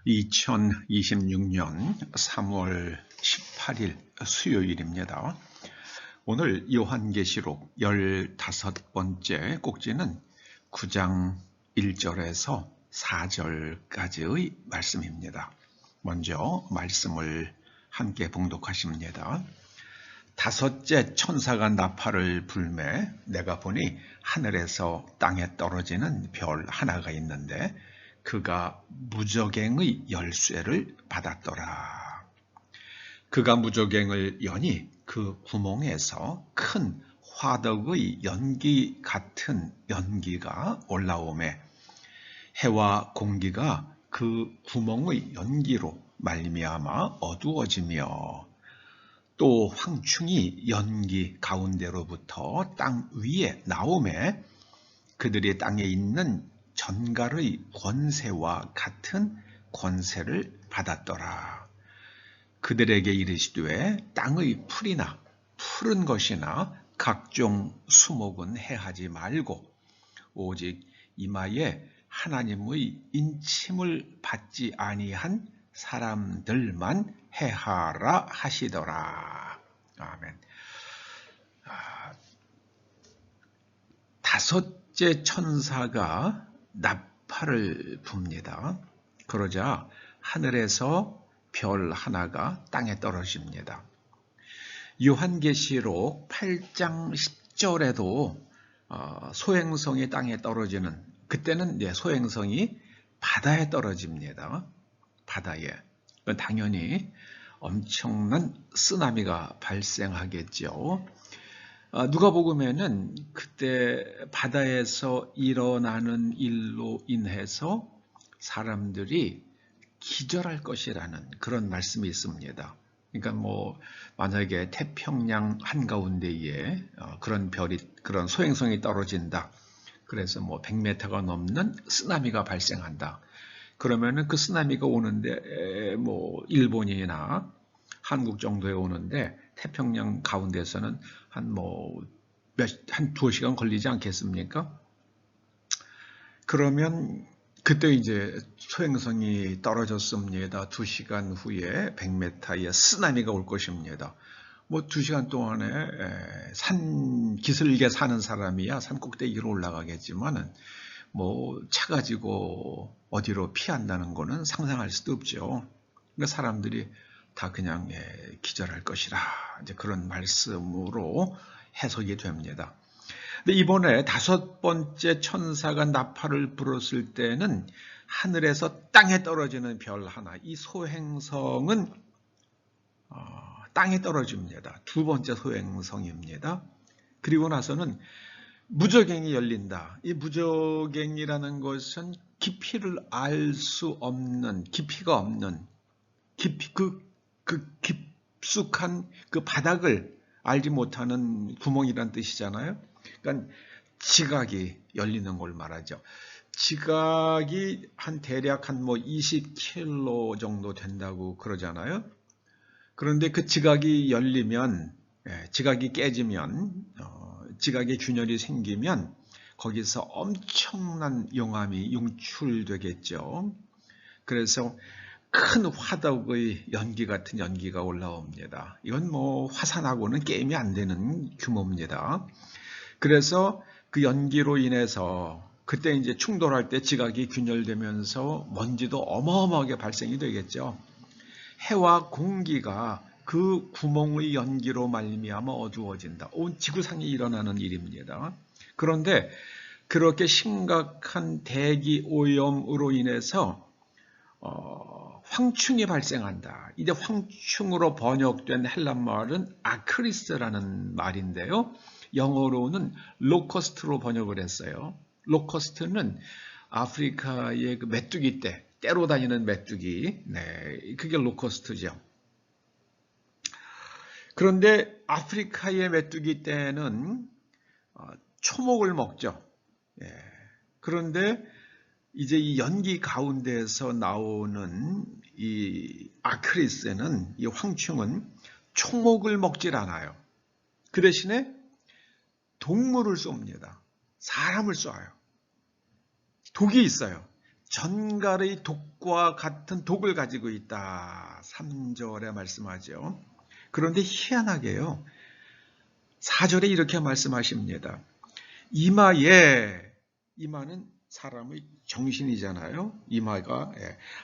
2026년 3월 18일 수요일입니다. 오늘 요한계시록 15번째 꼭지는 9장 1절에서 4절까지의 말씀입니다. 먼저 말씀을 함께 봉독하십니다. 다섯째 천사가 나팔을 불매 내가 보니 하늘에서 땅에 떨어지는 별 하나가 있는데 그가 무저갱의 열쇠를 받았더라. 그가 무저갱을 여니 그 구멍에서 큰 화덕의 연기 같은 연기가 올라오매 해와 공기가 그 구멍의 연기로 말미암아 어두워지며 또 황충이 연기 가운데로부터 땅 위에 나오매 그들이 땅에 있는 전갈의 권세와 같은 권세를 받았더라. 그들에게 이르시되 땅의 풀이나 푸른 것이나 각종 수목은 해하지 말고 오직 이마에 하나님의 인침을 받지 아니한 사람들만 해하라 하시더라. 아멘. 다섯째 천사가 나팔을 붑니다. 그러자 하늘에서 별 하나가 땅에 떨어집니다. 요한계시록 8장 10절에도 소행성이 땅에 떨어지는 그때는 소행성이 바다에 떨어집니다. 바다에. 당연히 엄청난 쓰나미가 발생하겠죠. 누가복음에는 그때 바다에서 일어나는 일로 인해서 사람들이 기절할 것이라는 그런 말씀이 있습니다. 그러니까 만약에 태평양 한가운데에 그런 소행성이 떨어진다. 그래서 100m가 넘는 쓰나미가 발생한다. 그러면은 그 쓰나미가 오는데 일본이나 한국 정도에 오는데 태평양 가운데서는 한 2시간 걸리지 않겠습니까? 그러면 그때 이제 소행성이 떨어졌습니다. 2시간 후에 100m의 쓰나미가 올 것입니다. 2시간 동안에 산 기슭에 사는 사람이야 산 꼭대기로 올라가겠지만은 차 가지고 어디로 피한다는 거는 상상할 수도 없죠. 그러니까 사람들이 다 그냥 기절할 것이라 이제 그런 말씀으로 해석이 됩니다. 근데 이번에 다섯 번째 천사가 나팔을 불었을 때는 하늘에서 땅에 떨어지는 별 하나, 이 소행성은 땅에 떨어집니다. 두 번째 소행성입니다. 그리고 나서는 무저갱이 열린다. 이 무저갱이라는 것은 깊이를 알 수 없는, 깊이가 없는, 깊숙한 그 바닥을 알지 못하는 구멍이란 뜻이잖아요. 그러니까 지각이 열리는 걸 말하죠. 지각이 대략 20km 정도 된다고 그러잖아요. 그런데 그 지각이 열리면, 지각이 깨지면, 지각의 균열이 생기면 거기서 엄청난 용암이涌출되겠죠. 그래서 큰 화덕의 연기 같은 연기가 올라옵니다. 이건 화산하고는 게임이 안 되는 규모입니다. 그래서 그 연기로 인해서 그때 이제 충돌할 때 지각이 균열되면서 먼지도 어마어마하게 발생이 되겠죠. 해와 공기가 그 구멍의 연기로 말미암아 어두워진다. 온 지구상에 일어나는 일입니다. 그런데 그렇게 심각한 대기 오염으로 인해서 황충이 발생한다. 이제 황충으로 번역된 헬란 말은 아크리스라는 말인데요. 영어로는 로커스트로 번역을 했어요. 로커스트는 아프리카의 그 메뚜기 떼로 다니는 메뚜기, 그게 로커스트죠. 그런데 아프리카의 메뚜기 떼는 초목을 먹죠. 그런데 이제 이 연기 가운데서 나오는 이 아크리스는, 이 황충은 초목을 먹질 않아요. 그 대신에 동물을 쏩니다. 사람을 쏴요. 독이 있어요. 전갈의 독과 같은 독을 가지고 있다. 3절에 말씀하죠. 그런데 희한하게요. 4절에 이렇게 말씀하십니다. 이마는 사람의 정신이잖아요. 이마가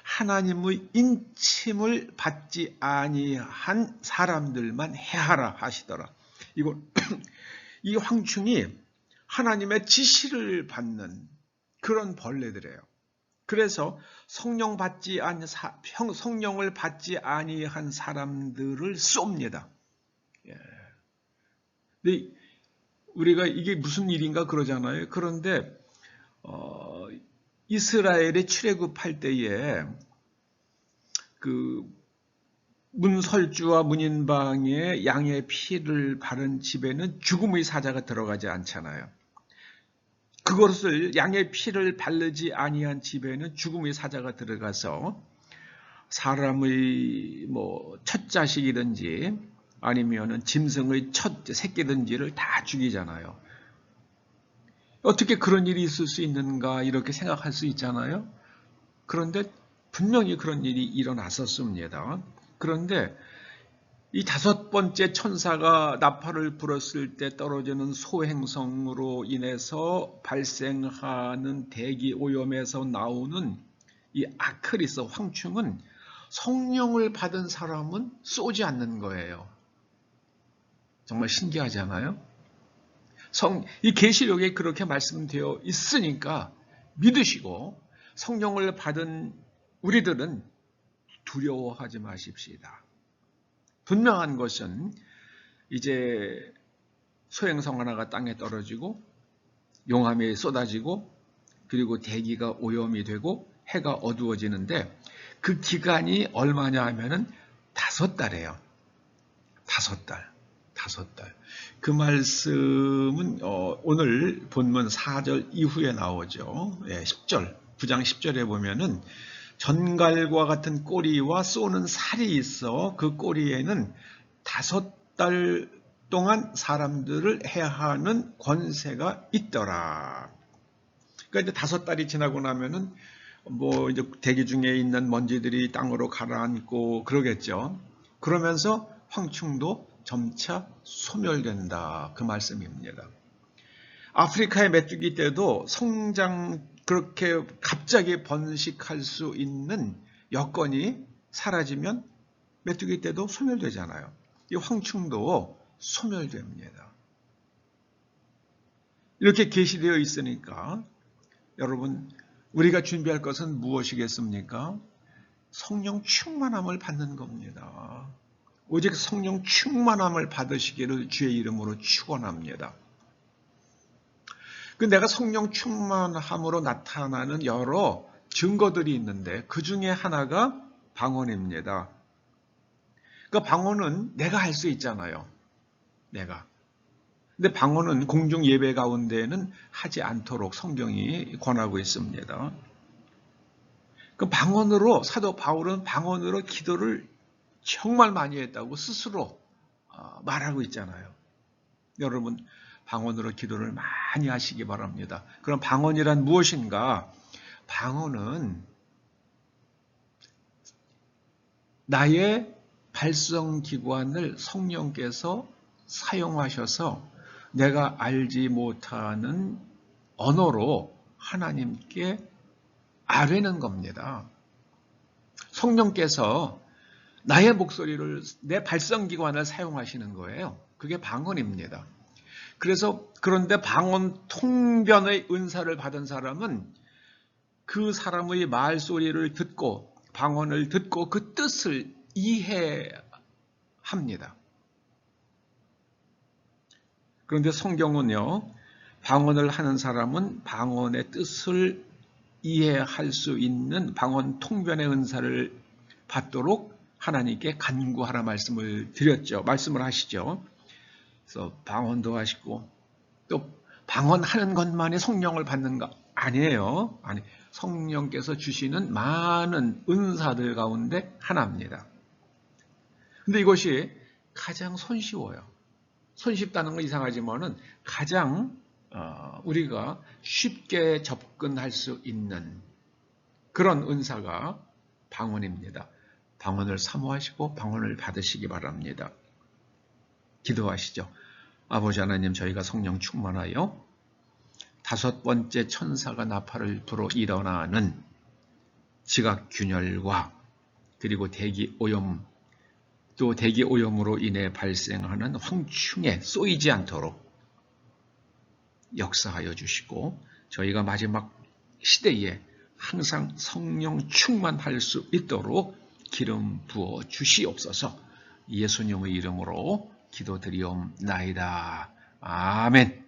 하나님의 인침을 받지 아니한 사람들만 해하라 하시더라. 이건 이 황충이 하나님의 지시를 받는 그런 벌레들이에요. 그래서 성령을 받지 아니한 사람들을 쏩니다. 근데 우리가 이게 무슨 일인가 그러잖아요. 그런데 이스라엘의 출애굽할 때에 그 문설주와 문인방에 양의 피를 바른 집에는 죽음의 사자가 들어가지 않잖아요. 그것을 양의 피를 바르지 아니한 집에는 죽음의 사자가 들어가서 사람의 첫 자식이든지 아니면은 짐승의 첫 새끼든지를 다 죽이잖아요. 어떻게 그런 일이 있을 수 있는가 이렇게 생각할 수 있잖아요. 그런데 분명히 그런 일이 일어났었습니다. 그런데 이 5번째 천사가 나팔을 불었을 때 떨어지는 소행성으로 인해서 발생하는 대기 오염에서 나오는 이 아크리스 황충은 성령을 받은 사람은 쏘지 않는 거예요. 정말 신기하잖아요. 이 계시록에 그렇게 말씀되어 있으니까 믿으시고 성령을 받은 우리들은 두려워하지 마십시다. 분명한 것은 이제 소행성 하나가 땅에 떨어지고 용암이 쏟아지고 그리고 대기가 오염이 되고 해가 어두워지는데 그 기간이 얼마냐 하면은 5달이에요. 5달. 그 말씀은 오늘 본문 4절 이후에 나오죠. 10절, 9장 10절에 보면은 전갈과 같은 꼬리와 쏘는 살이 있어 그 꼬리에는 5달 동안 사람들을 해하는 권세가 있더라. 그러니까 이제 5달이 지나고 나면은 이제 대기 중에 있는 먼지들이 땅으로 가라앉고 그러겠죠. 그러면서 황충도 점차 소멸된다. 그 말씀입니다. 아프리카의 메뚜기 때도 그렇게 갑자기 번식할 수 있는 여건이 사라지면 메뚜기 때도 소멸되잖아요. 이 황충도 소멸됩니다. 이렇게 계시되어 있으니까 여러분 우리가 준비할 것은 무엇이겠습니까? 성령 충만함을 받는 겁니다. 오직 성령 충만함을 받으시기를 주의 이름으로 축원합니다. 내가 성령 충만함으로 나타나는 여러 증거들이 있는데 그 중에 하나가 방언입니다. 그 방언은 내가 할 수 있잖아요. 내가. 근데 방언은 공중 예배 가운데는 하지 않도록 성경이 권하고 있습니다. 그 방언으로 사도 바울은 방언으로 기도를 정말 많이 했다고 스스로 말하고 있잖아요. 여러분 방언으로 기도를 많이 하시기 바랍니다. 그럼 방언이란 무엇인가? 방언은 나의 발성기관을 성령께서 사용하셔서 내가 알지 못하는 언어로 하나님께 아뢰는 겁니다. 성령께서 나의 목소리를, 내 발성기관을 사용하시는 거예요. 그게 방언입니다. 그런데 방언 통변의 은사를 받은 사람은 그 사람의 말소리를 듣고 방언을 듣고 그 뜻을 이해합니다. 그런데 성경은요, 방언을 하는 사람은 방언의 뜻을 이해할 수 있는 방언 통변의 은사를 받도록 하나님께 간구하라 말씀을 하시죠. 그래서 방언도 하시고 또 방언하는 것만이 성령을 받는 거 아니에요. 성령께서 주시는 많은 은사들 가운데 하나입니다. 근데 이것이 가장 손쉬워요. 손쉽다는 건 이상하지만은 가장 우리가 쉽게 접근할 수 있는 그런 은사가 방언입니다. 방언을 사모하시고 방언을 받으시기 바랍니다. 기도하시죠. 아버지 하나님, 저희가 성령 충만하여 5번째 천사가 나팔을 불어 일어나는 지각균열과 그리고 대기오염, 또 대기오염으로 인해 발생하는 황충에 쏘이지 않도록 역사하여 주시고, 저희가 마지막 시대에 항상 성령 충만할 수 있도록 기름 부어 주시옵소서. 예수님의 이름으로 기도드리옵나이다. 아멘.